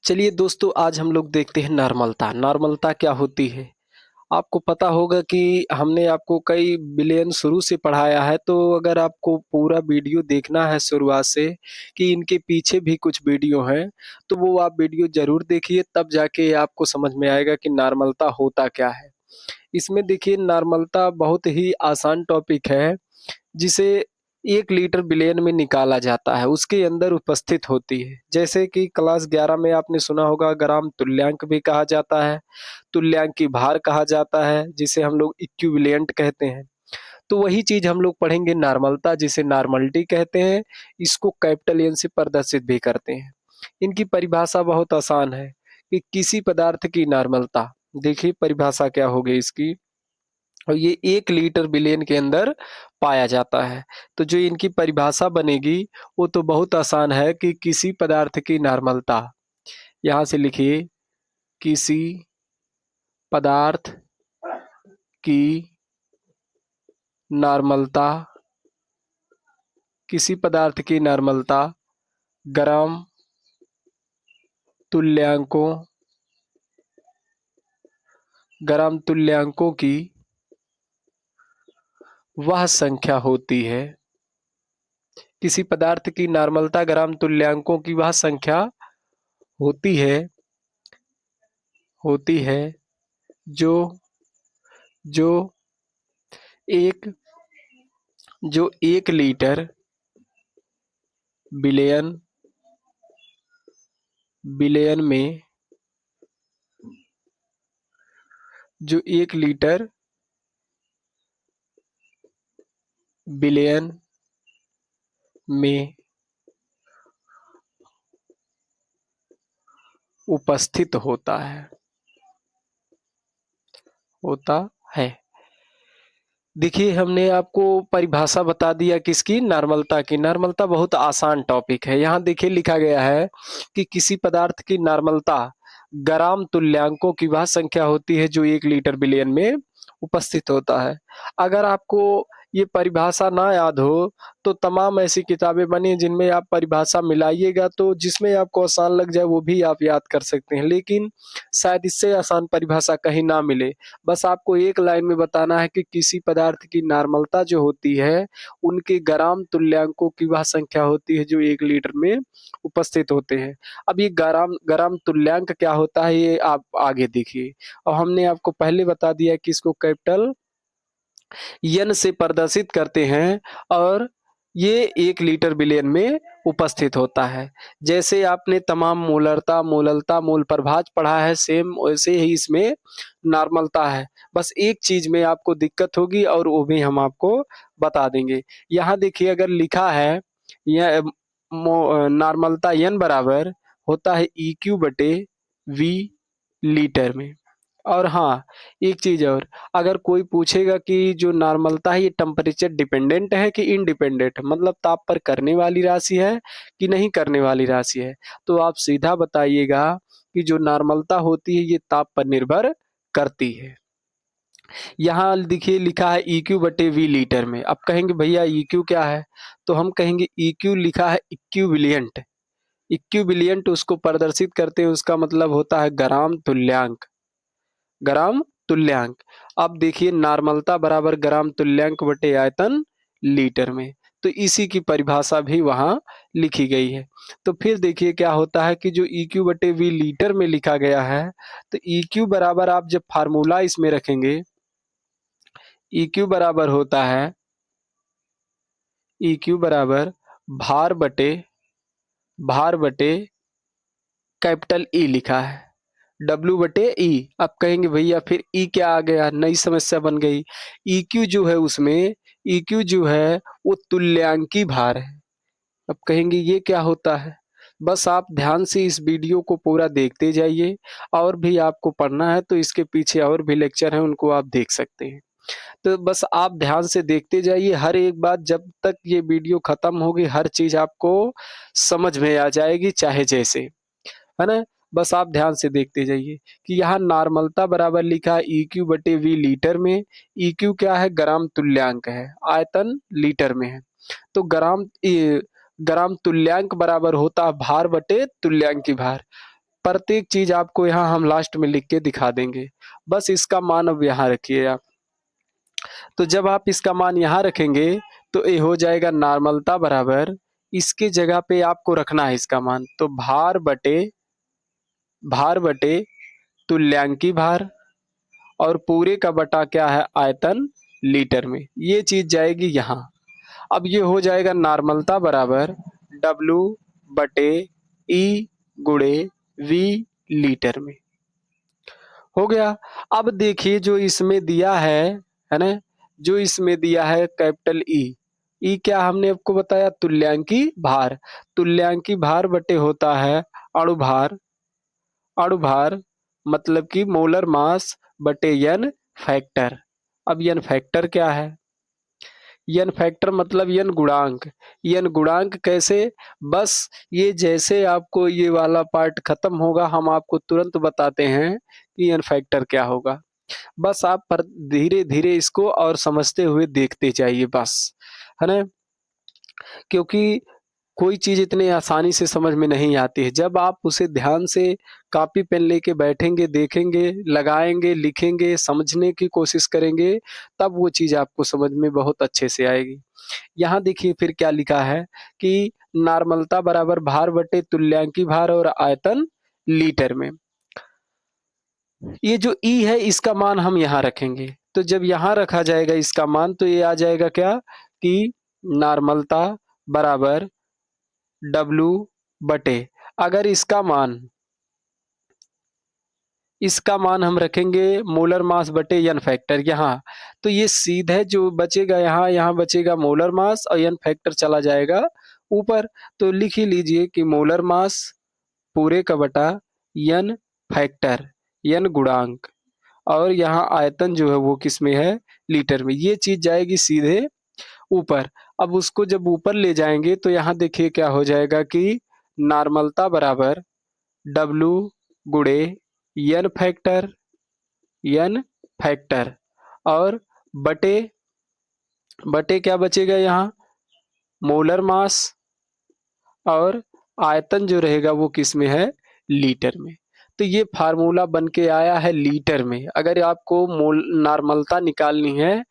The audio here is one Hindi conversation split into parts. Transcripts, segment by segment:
चलिए दोस्तों, आज हम लोग देखते हैं नॉर्मलता। नॉर्मलता क्या होती है? आपको पता होगा कि हमने आपको कई बिलियन शुरू से पढ़ाया है, तो अगर आपको पूरा वीडियो देखना है शुरुआत से कि इनके पीछे भी कुछ वीडियो हैं, तो वो आप वीडियो ज़रूर देखिए, तब जाके आपको समझ में आएगा कि नॉर्मलता होता क्या है। इसमें देखिए, नॉर्मलता बहुत ही आसान टॉपिक है, जिसे 1 लीटर विलयन में निकाला जाता है, उसके अंदर उपस्थित होती है। जैसे कि क्लास 11 में आपने सुना होगा, ग्राम तुल्यांक भी कहा जाता है, तुल्यांकी भार कहा जाता है, जिसे हम लोग इक्विवेलेंट कहते हैं। तो वही चीज़ हम लोग पढ़ेंगे नॉर्मलता, जिसे नॉर्मलिटी कहते हैं। इसको कैपिटल एन से प्रदर्शित भी करते हैं। इनकी परिभाषा बहुत आसान है कि किसी पदार्थ की नॉर्मलता, देखिए परिभाषा क्या हो गई इसकी, और ये 1 लीटर विलयन के अंदर पाया जाता है। तो जो इनकी परिभाषा बनेगी वो तो बहुत आसान है कि किसी पदार्थ की नॉर्मलता, यहाँ से लिखिए, किसी पदार्थ की नॉर्मलता, किसी पदार्थ की नॉर्मलता ग्राम तुल्यांकों, ग्राम तुल्यांकों की वह संख्या होती है। किसी पदार्थ की नॉर्मलता ग्राम तुल्यांकों की वह संख्या होती है, होती है जो जो एक जो 1 लीटर विलयन विलयन में, जो 1 लीटर विलयन में उपस्थित होता है, होता है। देखिए, हमने आपको परिभाषा बता दिया किसकी, नॉर्मलता की। नॉर्मलता बहुत आसान टॉपिक है। यहाँ देखिए लिखा गया है कि किसी पदार्थ की नॉर्मलता ग्राम तुल्यांकों की वह संख्या होती है जो 1 लीटर विलयन में उपस्थित होता है। अगर आपको ये परिभाषा ना याद हो, तो तमाम ऐसी किताबें बनी जिनमें आप परिभाषा मिलाइएगा, तो जिसमें आपको आसान लग जाए वो भी आप याद कर सकते हैं, लेकिन शायद इससे आसान परिभाषा कहीं ना मिले। बस आपको एक लाइन में बताना है कि किसी पदार्थ की नॉर्मलता जो होती है, उनके ग्राम तुल्यांकों की वह संख्या होती है जो 1 लीटर में उपस्थित होते हैं। अब ये ग्राम ग्राम तुल्यांक क्या होता है, ये आप आगे देखिए। और हमने आपको पहले बता दिया कि इसको कैपिटल एन से प्रदर्शित करते हैं, और ये 1 लीटर विलयन में उपस्थित होता है। जैसे आपने तमाम मोलरता, मोललता, मोल प्रभाज पढ़ा है, सेम वैसे ही इसमें नॉर्मलता है। बस एक चीज में आपको दिक्कत होगी, और वो भी हम आपको बता देंगे। यहाँ देखिए, अगर लिखा है यह नॉर्मलता एन बराबर होता है EQ बटे V लीटर में। और हाँ, एक चीज और, अगर कोई पूछेगा कि जो नॉर्मलता है ये टेम्परेचर डिपेंडेंट है कि इंडिपेंडेंट, मतलब ताप पर करने वाली राशि है कि नहीं करने वाली राशि है, तो आप सीधा बताइएगा कि जो नॉर्मलता होती है ये ताप पर निर्भर करती है। यहाँ देखिए लिखा है EQ बटे V लीटर में। अब कहेंगे भैया EQ क्या है, तो हम कहेंगे EQ लिखा है इक्विवेलेंट। इक्विवेलेंट उसको प्रदर्शित करते हैं, उसका मतलब होता है ग्राम तुल्यांक, ग्राम तुल्यांक। अब देखिए, नॉर्मलता बराबर ग्राम तुल्यांक बटे आयतन लीटर में, तो इसी की परिभाषा भी वहां लिखी गई है। तो फिर देखिए क्या होता है कि जो EQ बटे V लीटर में लिखा गया है, तो EQ बराबर आप जब फार्मूला इसमें रखेंगे, EQ बराबर होता है, EQ बराबर भार बटे, भार बटे कैपिटल E लिखा है, W बटे E। अब कहेंगे भैया फिर E क्या आ गया, नई समस्या बन गई। EQ जो है उसमें, EQ जो है वो तुल्यांकी भार है। अब कहेंगे ये क्या होता है, बस आप ध्यान से इस वीडियो को पूरा देखते जाइए। और भी आपको पढ़ना है तो इसके पीछे और भी लेक्चर हैं, उनको आप देख सकते हैं। तो बस आप ध्यान से देखते जाइए, हर एक बात जब तक ये वीडियो खत्म होगी हर चीज आपको समझ में आ जाएगी, चाहे जैसे, है ना। बस आप ध्यान से देखते जाइए कि यहाँ नॉर्मलता बराबर लिखा है EQ बटे V लीटर में। EQ क्या है, ग्राम तुल्यांक है, आयतन लीटर में है। तो ग्राम तुल्यांक बराबर होता है भार बटे तुल्यांकी भार। प्रत्येक चीज आपको यहाँ हम लास्ट में लिख के दिखा देंगे। बस इसका मान अब यहाँ रखिए आप। तो जब आप इसका मान यहाँ रखेंगे तो ये हो जाएगा नॉर्मलता बराबर, इसके जगह पे आपको रखना है इसका मान, तो भार बटे तुल्यांकी भार, और पूरे का बटा क्या है, आयतन लीटर में, ये चीज जाएगी यहाँ। अब ये हो जाएगा नॉर्मलता बराबर W बटे E गुणे V लीटर में, हो गया। अब देखिए जो इसमें दिया है ना, जो इसमें दिया है कैपिटल ई क्या हमने आपको बताया, तुल्यांकी भार। तुल्यांकी भार बटे होता है अणुभार, अणुभार मतलब कि मोलर मास बटे एन फैक्टर। अब एन फैक्टर क्या है, एन फैक्टर मतलब एन गुणांक। एन गुणांक कैसे, बस ये जैसे आपको ये वाला पार्ट खत्म होगा हम आपको तुरंत बताते हैं कि एन फैक्टर क्या होगा। बस आप पर धीरे धीरे इसको और समझते हुए देखते जाइए बस, है ना, क्योंकि कोई चीज इतनी आसानी से समझ में नहीं आती है। जब आप उसे ध्यान से कॉपी पेन लेके बैठेंगे, देखेंगे, लगाएंगे, लिखेंगे, समझने की कोशिश करेंगे, तब वो चीज आपको समझ में बहुत अच्छे से आएगी। यहाँ देखिए फिर क्या लिखा है कि नॉर्मलता बराबर भार बटे तुल्यांकी भार और आयतन लीटर में। ये जो ई है इसका मान हम यहाँ रखेंगे, तो जब यहाँ रखा जाएगा इसका मान तो ये आ जाएगा क्या कि नॉर्मलता बराबर W बटे, अगर इसका मान हम रखेंगे मोलर मास बटे एन फैक्टर यहाँ, तो ये सीधे जो बचेगा यहाँ बचेगा मोलर मास और एन फैक्टर चला जाएगा ऊपर। तो लिख ही लीजिए कि मोलर मास पूरे का बटा एन फैक्टर, एन गुणांक, और यहाँ आयतन जो है वो किस में है, लीटर में। ये चीज जाएगी सीधे ऊपर। अब उसको जब ऊपर ले जाएंगे तो यहाँ देखिए क्या हो जाएगा कि नॉर्मलता बराबर W गुणे एन फैक्टर और बटे बटे क्या बचेगा यहाँ, मोलर मास, और आयतन जो रहेगा वो किस में है, लीटर में। तो ये फार्मूला बन के आया है लीटर में। अगर आपको मोल नॉर्मलता निकालनी है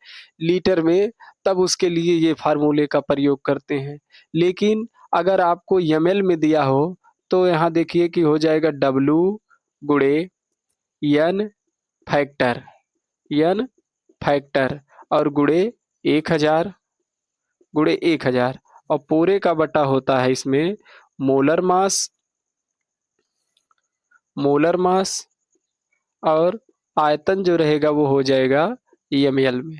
लीटर में तब उसके लिए ये फार्मूले का प्रयोग करते हैं। लेकिन अगर आपको ml में दिया हो तो यहाँ देखिए कि हो जाएगा W गुणे एन फैक्टर और गुणे 1000 और पूरे का बटा होता है इसमें मोलर मास और आयतन जो रहेगा वो हो जाएगा ml में।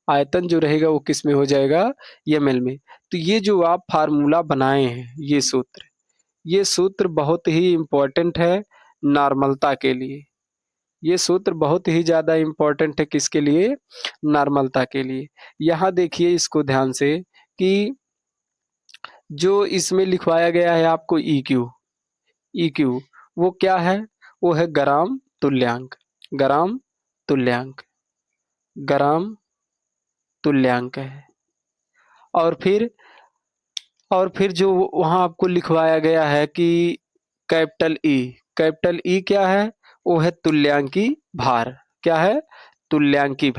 आयतन जो रहेगा वो किस में हो जाएगा, ml में। तो ये जो आप फार्मूला बनाए हैं ये सूत्र बहुत ही इम्पोर्टेंट है नॉर्मलता के लिए। ये सूत्र बहुत ही ज्यादा इम्पोर्टेंट है किसके लिए, नॉर्मलता के लिए। यहाँ देखिए इसको ध्यान से कि जो इसमें लिखवाया गया है आपको EQ वो क्या है, वो है ग्राम तुल्यांक, ग्राम तुल्यांक है। और फिर जो वहां आपको लिखवाया गया है कि कैपिटल ई क्या है, वो है तुल्यांकी भार। क्या है, तुल्यांकी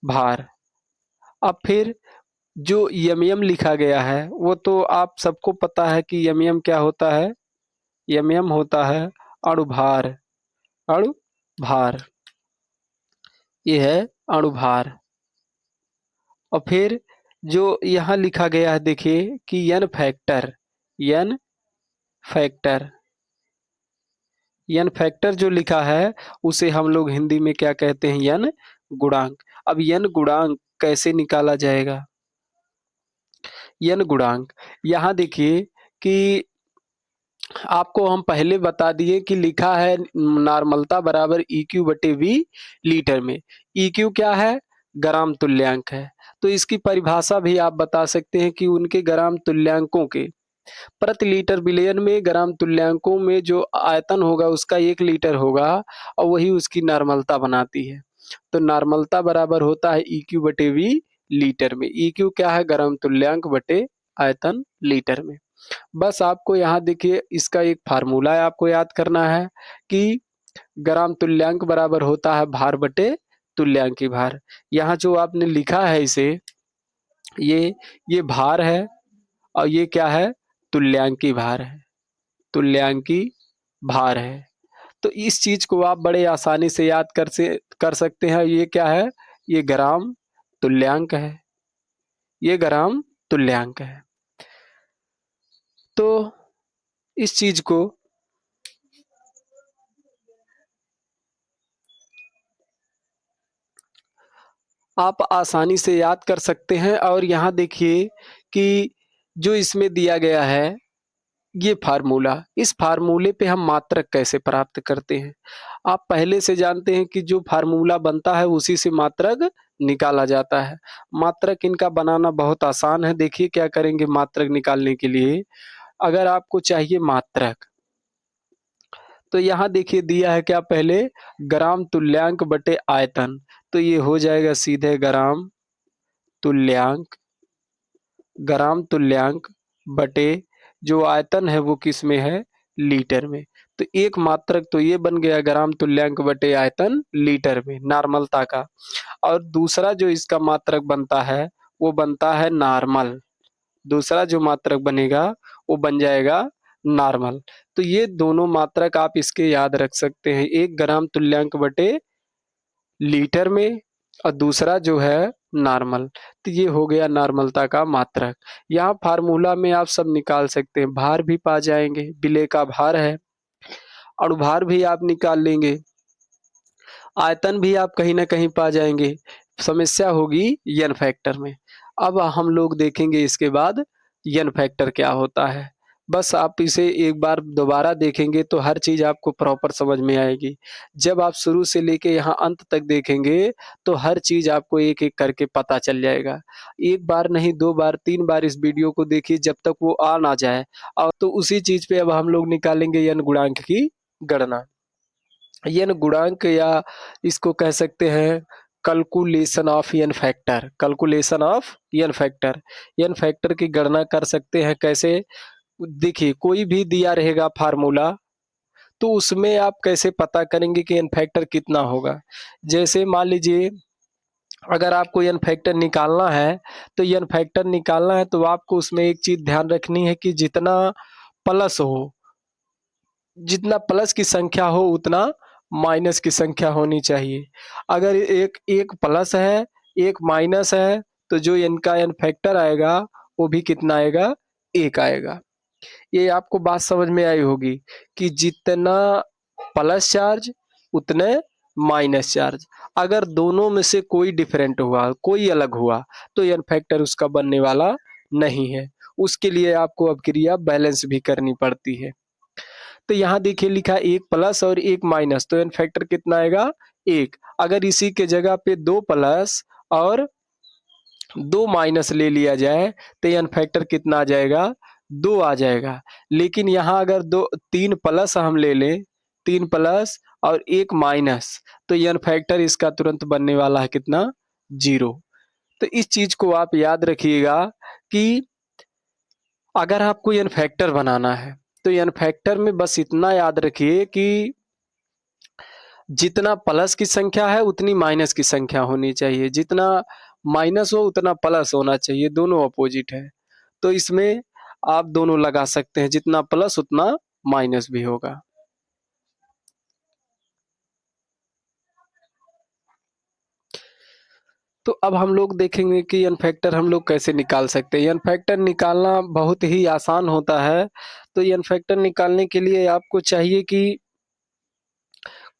भार। अब फिर जो यम लिखा गया है वो तो आप सबको पता है कि यम क्या होता है, यम होता है अणुभार, ये है अणुभार। और फिर जो यहाँ लिखा गया है देखिए कि एन फैक्टर जो लिखा है उसे हम लोग हिंदी में क्या कहते हैं, एन गुणांक। अब एन गुणांक कैसे निकाला जाएगा, एन गुणांक यहाँ देखिए कि आपको हम पहले बता दिए कि लिखा है नॉर्मलता बराबर EQ बटे V लीटर में। EQ क्या है, ग्राम तुल्यांक है। तो इसकी परिभाषा भी आप बता सकते हैं कि उनके ग्राम तुल्यांकों के प्रति लीटर बिलियन में ग्राम तुल्यांकों में जो आयतन होगा उसका 1 लीटर होगा और वही उसकी नॉर्मलता बनाती है। तो नॉर्मलता बराबर होता है EQ बटे V लीटर में। EQ क्या है, ग्राम तुल्यांक बटे आयतन लीटर में। बस आपको यहाँ देखिए इसका एक फार्मूला है, आपको याद करना है कि ग्राम तुल्यांक बराबर होता है भार बटे तुल्यांकी भार। यहाँ जो आपने लिखा है इसे, ये भार है और ये क्या है, तुल्यांकी भार है, तुल्यांकी भार है। तो इस चीज को आप बड़े आसानी से याद कर सकते हैं। ये क्या है, ये ग्राम तुल्यांक है, ये ग्राम तुल्यांक है। तो इस चीज को आप आसानी से याद कर सकते हैं। और यहाँ देखिए कि जो इसमें दिया गया है ये फार्मूला, इस फार्मूले पे हम मात्रक कैसे प्राप्त करते हैं। आप पहले से जानते हैं कि जो फार्मूला बनता है उसी से मात्रक निकाला जाता है। मात्रक इनका बनाना बहुत आसान है। देखिए क्या करेंगे मात्रक निकालने के लिए। अगर आपको चाहिए मात्रक, तो यहाँ देखिए दिया है क्या, पहले ग्राम तुल्यांक बटे आयतन, तो ये हो जाएगा सीधे तुल्यांक ग्राम तुल्यांक बटे जो आयतन है वो किस में है, लीटर में। तो एक मात्रक तो ये बन गया ग्राम तुल्यांक बटे आयतन लीटर में, नॉर्मलता का। और दूसरा जो इसका मात्रक बनता है वो बनता है नॉर्मल। दूसरा जो मात्रक बनेगा वो बन जाएगा नॉर्मल। तो ये दोनों मात्रक आप इसके याद रख सकते हैं, एक ग्राम तुल्यांक बटे लीटर में और दूसरा जो है नॉर्मल। तो ये हो गया नॉर्मलता का मात्रक। यहाँ फार्मूला में आप सब निकाल सकते हैं, भार भी पा जाएंगे, विलेय का भार है, अणुभार भी आप निकाल लेंगे, आयतन भी आप कहीं ना कहीं पा जाएंगे। समस्या होगी एन फैक्टर में। अब हम लोग देखेंगे इसके बाद एन फैक्टर क्या होता है। बस आप इसे एक बार दोबारा देखेंगे तो हर चीज आपको प्रॉपर समझ में आएगी। जब आप शुरू से लेके यहाँ अंत तक देखेंगे तो हर चीज आपको एक एक करके पता चल जाएगा। एक बार नहीं, दो बार, तीन बार इस वीडियो को देखिए जब तक वो आ ना जाए। और तो उसी चीज पे अब हम लोग निकालेंगे एन गुणांक की गणना। एन गुणांक या इसको कह सकते हैं calculation of n factor, calculation of n factor. N factor की गणना कर सकते हैं कैसे। देखिए कोई भी दिया रहेगा फार्मूला, तो उसमें आप कैसे पता करेंगे कि एन फैक्टर कितना होगा। जैसे मान लीजिए अगर आपको एन फैक्टर निकालना है, तो एन फैक्टर निकालना है तो आपको उसमें एक चीज ध्यान रखनी है कि जितना प्लस हो, जितना प्लस की संख्या हो उतना माइनस की संख्या होनी चाहिए। अगर एक एक प्लस है एक माइनस है तो जो इनका एन फैक्टर आएगा वो भी कितना आएगा, एक आएगा। ये आपको बात समझ में आई होगी कि जितना प्लस चार्ज उतने माइनस चार्ज। अगर दोनों में से कोई डिफरेंट हुआ, कोई अलग हुआ, तो एन फैक्टर उसका बनने वाला नहीं है। उसके लिए आपको अपक्रिया बैलेंस भी करनी पड़ती है। तो यहाँ देखिए लिखा एक प्लस और एक माइनस, तो एन फैक्टर कितना आएगा, एक। अगर इसी के जगह पे दो प्लस और दो माइनस ले लिया जाए तो एन फैक्टर कितना आ जाएगा, दो आ जाएगा। लेकिन यहाँ अगर दो तीन प्लस हम ले लें, तीन प्लस और एक माइनस, तो एन फैक्टर इसका तुरंत बनने वाला है कितना, जीरो। तो इस चीज को आप याद रखिएगा कि अगर आपको एन फैक्टर बनाना है तो एन फैक्टर में बस इतना याद रखिए कि जितना प्लस की संख्या है उतनी माइनस की संख्या होनी चाहिए, जितना माइनस हो उतना प्लस होना चाहिए, दोनों अपोजिट है। तो इसमें आप दोनों लगा सकते हैं, जितना प्लस उतना माइनस भी होगा। तो अब हम लोग देखेंगे कि एन फैक्टर हम लोग कैसे निकाल सकते हैं। एन फैक्टर निकालना बहुत ही आसान होता है। तो एन फैक्टर निकालने के लिए आपको चाहिए कि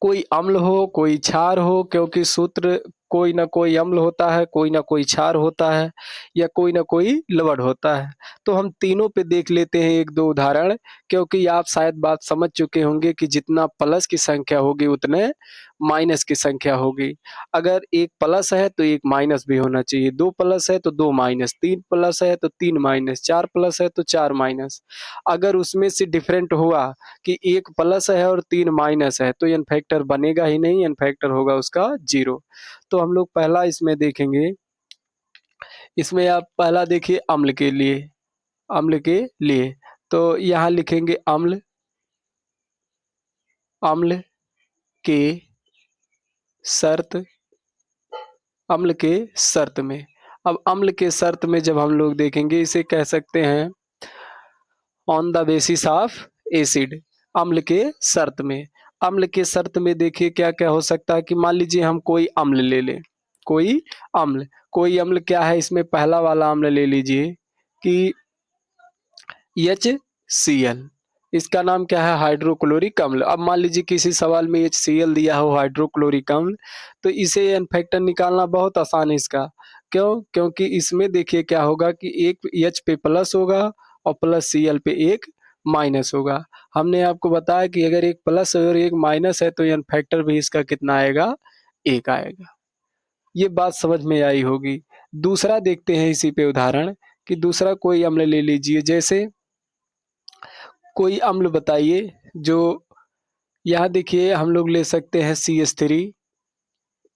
कोई अम्ल हो कोई क्षार हो, क्योंकि सूत्र कोई ना कोई अम्ल होता है, कोई ना कोई क्षार होता है, या कोई ना कोई लवण होता है। तो हम तीनों पे देख लेते हैं एक दो उदाहरण, क्योंकि आप शायद बात समझ चुके होंगे कि जितना प्लस की संख्या होगी उतने माइनस की संख्या होगी। अगर एक प्लस है तो एक माइनस भी होना चाहिए, दो प्लस है तो दो माइनस, तीन प्लस है तो तीन माइनस, चार प्लस है तो चार माइनस। अगर उसमें से डिफरेंट हुआ कि एक प्लस है और तीन माइनस है तो एन फैक्टर बनेगा ही नहीं, एन फैक्टर होगा उसका जीरो। तो हम लोग पहला इसमें देखेंगे, इसमें आप पहला देखिए अम्ल के लिए, अम्ल के लिए तो यहाँ लिखेंगे अम्ल, अम्ल के शर्त, अम्ल के शर्त में। अब अम्ल के शर्त में जब हम लोग देखेंगे, इसे कह सकते हैं on the basis of acid. अम्ल के शर्त में, अम्ल के शर्त में देखिए क्या क्या हो सकता है कि मान लीजिए हम कोई अम्ल ले लें, कोई अम्ल, कोई अम्ल क्या है इसमें, पहला वाला अम्ल ले लीजिए कि HCl, इसका नाम क्या है, हाइड्रोक्लोरिक अम्ल। अब मान लीजिए किसी सवाल में HCl दिया हो, हाइड्रोक्लोरिक अम्ल, तो इसे एन फैक्टर निकालना बहुत आसान है इसका। क्यों? क्योंकि इसमें देखिए क्या होगा कि एक H पे प्लस होगा और प्लस Cl पे एक माइनस होगा। हमने आपको बताया कि अगर एक प्लस और एक माइनस है तो एन फैक्टर भी इसका कितना आएगा, 1 आएगा। ये बात समझ में आई होगी। दूसरा देखते हैं इसी पे उदाहरण कि दूसरा कोई अम्ल ले लीजिए, जैसे कोई अम्ल बताइए जो, यहाँ देखिए हम लोग ले सकते हैं CH3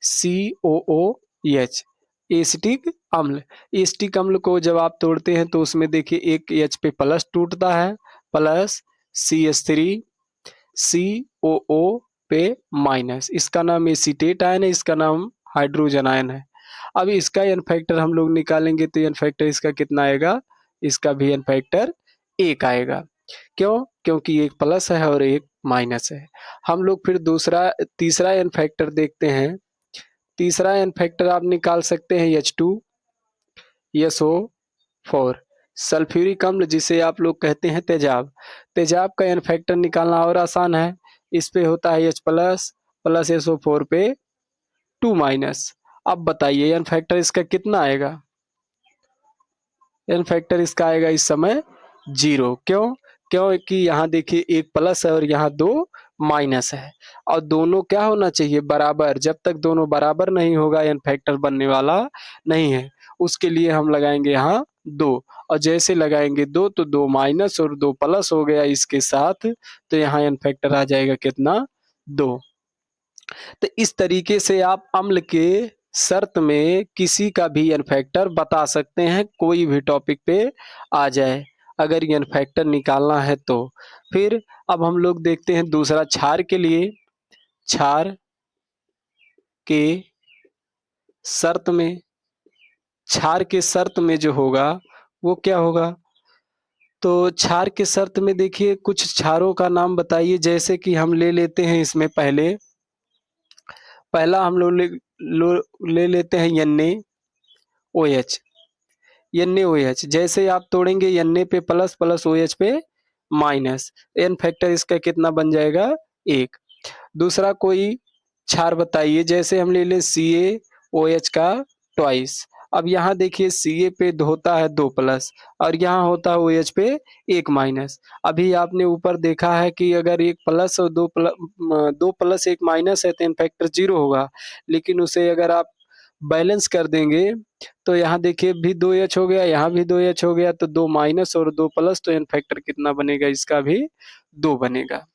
COOH, एसिटिक अम्ल। एसिटिक अम्ल को जब आप तोड़ते हैं तो उसमें देखिए एक H पे प्लस टूटता है, प्लस CH3 COO पे माइनस, इसका नाम एसीटेट आयन है, इसका नाम हाइड्रोजन आयन है। अब इसका एन फैक्टर हम लोग निकालेंगे तो एन फैक्टर इसका कितना आएगा, इसका भी एन फैक्टर 1 आएगा। क्यों? क्योंकि एक प्लस है और एक माइनस है। हम लोग फिर तीसरा एन फैक्टर देखते हैं। तीसरा एन फैक्टर आप निकाल सकते हैं H2SO4, सल्फ्यूरिक अम्ल जिसे आप लोग कहते हैं तेजाब। तेजाब का एन फैक्टर निकालना और आसान है, इस पे होता है H प्लस प्लस SO4 पे 2 माइनस। अब बताइए एन फैक्टर इसका कितना आएगा, एन फैक्टर इसका आएगा इस समय 0। क्यों? क्योंकि यहाँ देखिए एक प्लस है और यहाँ 2 माइनस है, और दोनों क्या होना चाहिए, बराबर। जब तक दोनों बराबर नहीं होगा एन फैक्टर बनने वाला नहीं है। उसके लिए हम लगाएंगे यहाँ 2, और जैसे लगाएंगे 2 तो 2 माइनस और 2 प्लस हो गया इसके साथ, तो यहाँ एन फैक्टर आ जाएगा कितना, 2। तो इस तरीके से आप अम्ल के शर्त में किसी का भी एन फैक्टर बता सकते हैं, कोई भी टॉपिक पे आ जाए, अगर एन फैक्टर निकालना है तो। फिर अब हम लोग देखते हैं दूसरा क्षार के लिए। क्षार के शर्त में, क्षार के शर्त में जो होगा वो क्या होगा, तो क्षार के शर्त में देखिए कुछ क्षारों का नाम बताइए। जैसे कि हम ले लेते हैं इसमें पहला हम लोग ले लेते हैं NaOH। NaOH जैसे आप तोड़ेंगे, Na पे प्लस प्लस OH पे माइनस, एन फैक्टर इसका कितना बन जाएगा, 1। दूसरा कोई क्षार बताइए, जैसे हम ले लें CaOH का ट्वाइस। अब यहाँ देखिए Ca पे होता है 2 प्लस और यहाँ होता है OH पे 1 माइनस। अभी आपने ऊपर देखा है कि अगर 1 प्लस और 2 प्लस 1 माइनस है तो एन फैक्टर 0 होगा, लेकिन उसे अगर आप बैलेंस कर देंगे तो यहाँ देखिए भी 2H हो गया, यहाँ भी 2H हो गया, तो 2 माइनस और 2 प्लस, तो एन फैक्टर कितना बनेगा, इसका भी 2 बनेगा।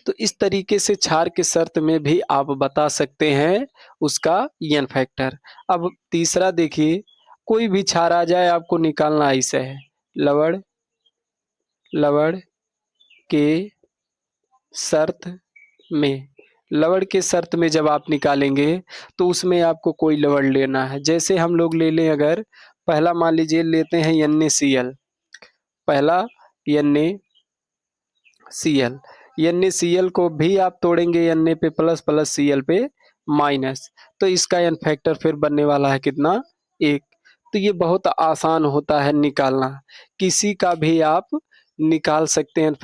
तो इस तरीके से क्षार के शर्त में भी आप बता सकते हैं उसका एन फैक्टर। अब तीसरा देखिए, कोई भी क्षार आ जाए आपको निकालना ऐसे है, लवण, लवण के शर्त में। लवण के शर्त में जब आप निकालेंगे तो उसमें आपको कोई लवण लेना है। जैसे हम लोग ले लें, अगर पहला मान लीजिए लेते हैं NaCl, पहला NaCl। NaCl को भी आप तोड़ेंगे, Na पे प्लस प्लस Cl पे माइनस, तो इसका एन फैक्टर फिर बनने वाला है कितना, 1। तो ये बहुत आसान होता है निकालना, किसी का भी आप निकाल सकते हैं।